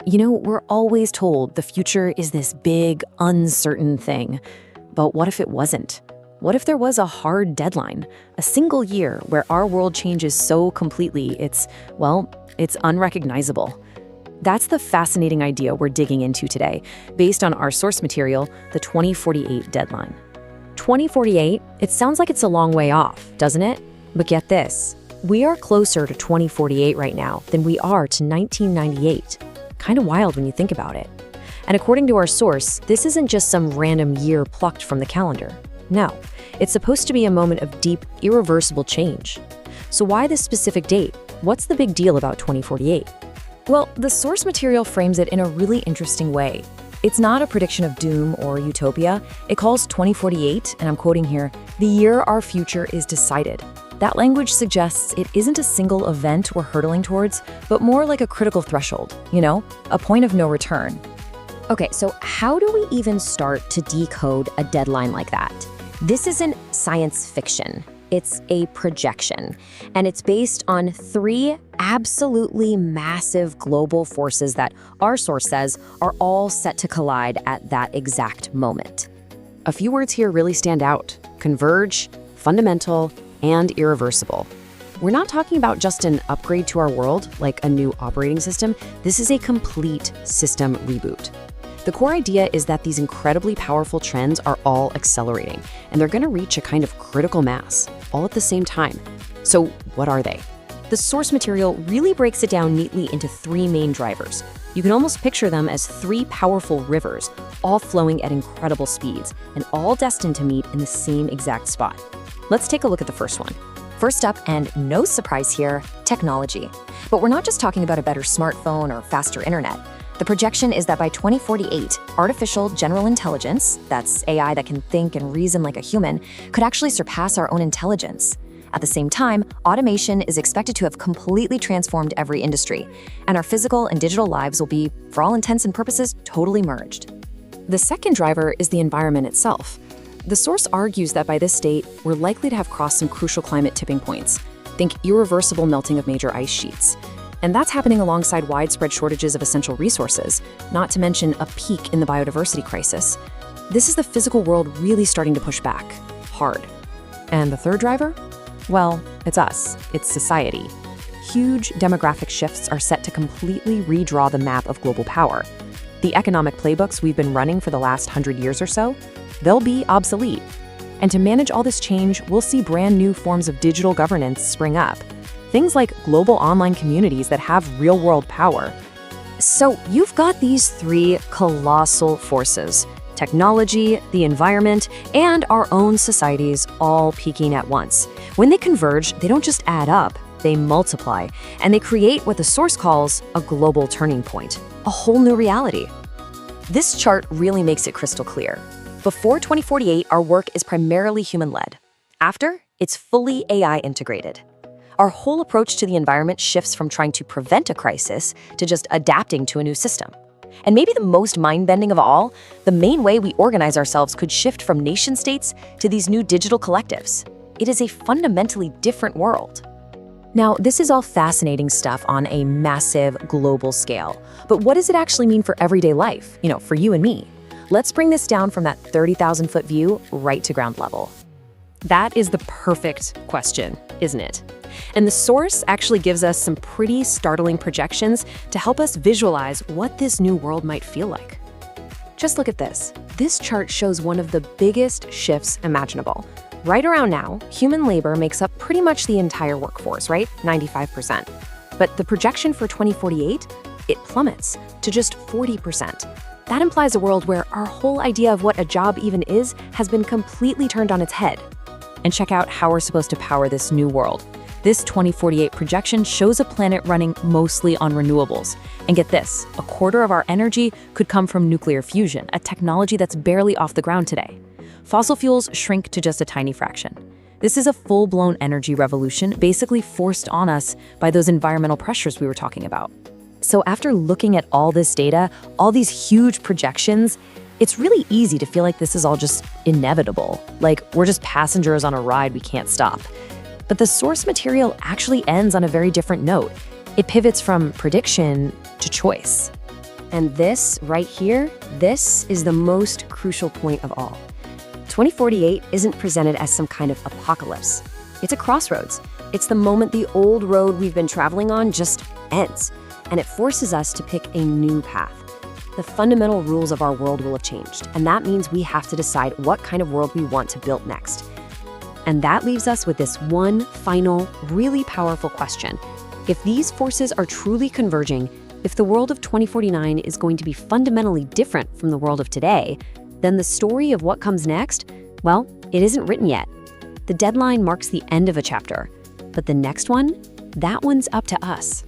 We're always told the future is this big, uncertain thing. But what if it wasn't? What if there was a hard deadline, a single year where our world changes so completely it's unrecognizable? That's the fascinating idea we're digging into today, based on our source material, the 2048 deadline. 2048, it sounds like it's a long way off, doesn't it? But get this, we are closer to 2048 right now than we are to 1998. Kind of wild when you think about it. And according to our source, this isn't just some random year plucked from the calendar. No, it's supposed to be a moment of deep, irreversible change. So why this specific date? What's the big deal about 2048? Well, the source material frames it in a really interesting way. It's not a prediction of doom or utopia. It calls 2048, and I'm quoting here, the year our future is decided. That language suggests it isn't a single event we're hurtling towards, but more like a critical threshold, a point of no return. Okay, so how do we even start to decode a deadline like that? This isn't science fiction. It's a projection, and it's based on 3 absolutely massive global forces that our source says are all set to collide at that exact moment. A few words here really stand out: converge, fundamental, and irreversible. We're not talking about just an upgrade to our world, like a new operating system. This is a complete system reboot. The core idea is that these incredibly powerful trends are all accelerating, and they're going to reach a kind of critical mass, all at the same time. So what are they? The source material really breaks it down neatly into 3 main drivers. You can almost picture them as 3 powerful rivers, all flowing at incredible speeds, and all destined to meet in the same exact spot. Let's take a look at the first one. First up, and no surprise here, technology. But we're not just talking about a better smartphone or faster internet. The projection is that by 2048, artificial general intelligence, that's AI that can think and reason like a human, could actually surpass our own intelligence. At the same time, automation is expected to have completely transformed every industry, and our physical and digital lives will be, for all intents and purposes, totally merged. The second driver is the environment itself. The source argues that by this date, we're likely to have crossed some crucial climate tipping points. Think irreversible melting of major ice sheets. And that's happening alongside widespread shortages of essential resources, not to mention a peak in the biodiversity crisis. This is the physical world really starting to push back, hard. And the third driver? Well, it's us. It's society. Huge demographic shifts are set to completely redraw the map of global power. The economic playbooks we've been running for the last 100 years or so, they'll be obsolete. And to manage all this change, we'll see brand new forms of digital governance spring up. Things like global online communities that have real-world power. So you've got these 3 colossal forces: technology, the environment, and our own societies all peaking at once. When they converge, they don't just add up, they multiply, and they create what the source calls a global turning point, a whole new reality. This chart really makes it crystal clear. Before 2048, our work is primarily human-led. After, it's fully AI integrated. Our whole approach to the environment shifts from trying to prevent a crisis to just adapting to a new system. And maybe the most mind-bending of all, the main way we organize ourselves could shift from nation-states to these new digital collectives. It is a fundamentally different world. Now, this is all fascinating stuff on a massive global scale. But what does it actually mean for everyday life, for you and me? Let's bring this down from that 30,000-foot view right to ground level. That is the perfect question, isn't it? And the source actually gives us some pretty startling projections to help us visualize what this new world might feel like. Just look at this. This chart shows one of the biggest shifts imaginable. Right around now, human labor makes up pretty much the entire workforce, right? 95%. But the projection for 2048, it plummets to just 40%. That implies a world where our whole idea of what a job even is has been completely turned on its head. And check out how we're supposed to power this new world. This 2048 projection shows a planet running mostly on renewables. And get this, a quarter of our energy could come from nuclear fusion, a technology that's barely off the ground today. Fossil fuels shrink to just a tiny fraction. This is a full-blown energy revolution basically forced on us by those environmental pressures we were talking about. So after looking at all this data, all these huge projections, it's really easy to feel like this is all just inevitable, like we're just passengers on a ride we can't stop. But the source material actually ends on a very different note. It pivots from prediction to choice. And this right here, this is the most crucial point of all. 2048 isn't presented as some kind of apocalypse. It's a crossroads. It's the moment the old road we've been traveling on just ends, and it forces us to pick a new path. The fundamental rules of our world will have changed, and that means we have to decide what kind of world we want to build next. And that leaves us with this one final, really powerful question. If these forces are truly converging, if the world of 2049 is going to be fundamentally different from the world of today, then the story of what comes next, well, it isn't written yet. The deadline marks the end of a chapter, but the next one, that one's up to us.